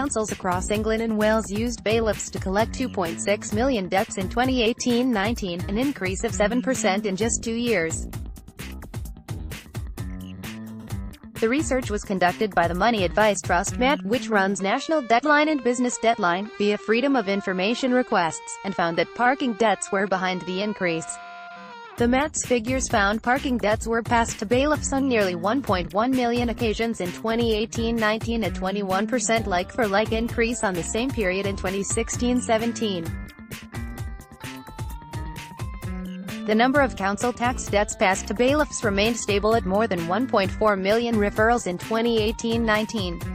councils across England and Wales used bailiffs to collect 2.6 million debts in 2018-19, an increase of 7% in just 2 years. The research was conducted by the money advice trust MAT, which runs National Debtline and Business Debtline, via Freedom of Information requests, and found that parking debts were behind the increase. The MAT's figures found parking debts were passed to bailiffs on nearly 1.1 million occasions in 2018-19, a 21% like-for-like increase on the same period in 2016-17. The number of council tax debts passed to bailiffs remained stable at more than 1.4 million referrals in 2018-19.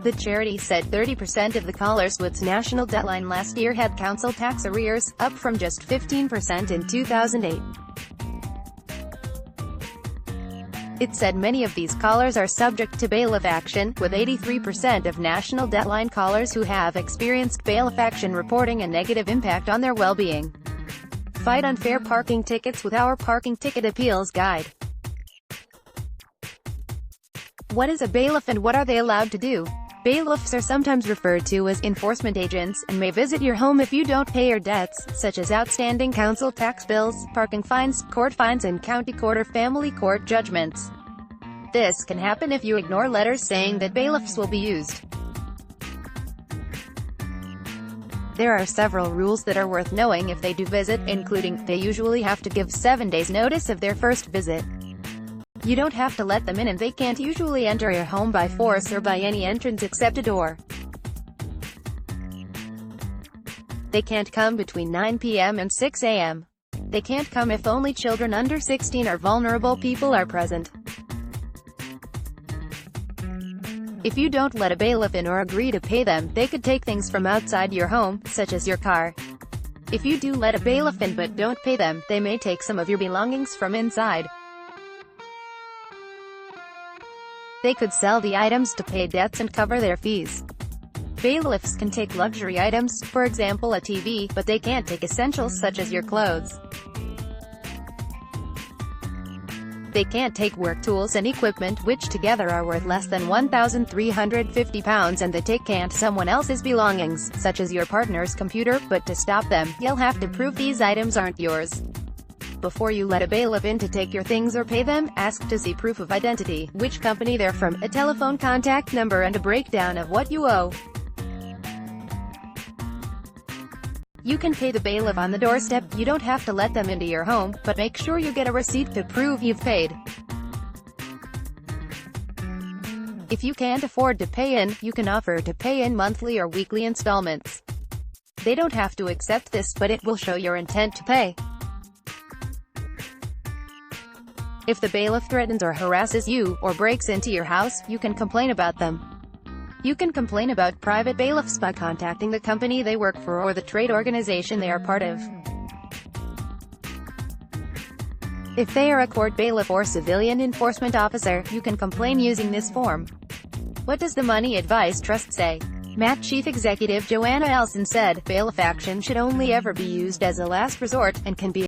The charity said 30% of the callers with National Debtline last year had council tax arrears, up from just 15% in 2008. It said many of these callers are subject to bailiff action, with 83% of National Debtline callers who have experienced bailiff action reporting a negative impact on their well-being. Fight unfair parking tickets with our Parking Ticket Appeals Guide. What is a bailiff and what are they allowed to do? Bailiffs are sometimes referred to as enforcement agents, and may visit your home if you don't pay your debts, such as outstanding council tax bills, parking fines, court fines and county court or family court judgments. This can happen if you ignore letters saying that bailiffs will be used. There are several rules that are worth knowing if they do visit, including, they usually have to give 7 days notice of their first visit. You don't have to let them in and they can't usually enter your home by force or by any entrance except a door. They can't come between 9 p.m. and 6 a.m. They can't come if only children under 16 or vulnerable people are present. If you don't let a bailiff in or agree to pay them, they could take things from outside your home, such as your car. If you do let a bailiff in but don't pay them, they may take some of your belongings from inside. They could sell the items to pay debts and cover their fees. Bailiffs can take luxury items, for example a TV, but they can't take essentials such as your clothes. They can't take work tools and equipment which together are worth less than £1,350, and they can't someone else's belongings, such as your partner's computer, but to stop them, you'll have to prove these items aren't yours. Before you let a bailiff in to take your things or pay them, ask to see proof of identity, which company they're from, a telephone contact number and a breakdown of what you owe. You can pay the bailiff on the doorstep. You don't have to let them into your home, but make sure you get a receipt to prove you've paid. If you can't afford to pay in, you can offer to pay in monthly or weekly installments. They don't have to accept this, but it will show your intent to pay. If the bailiff threatens or harasses you, or breaks into your house, you can complain about them. You can complain about private bailiffs by contacting the company they work for or the trade organization they are part of. If they are a court bailiff or civilian enforcement officer, you can complain using this form. What does the Money Advice Trust say? MAT Chief Executive Joanna Elson said, bailiff action should only ever be used as a last resort, and can be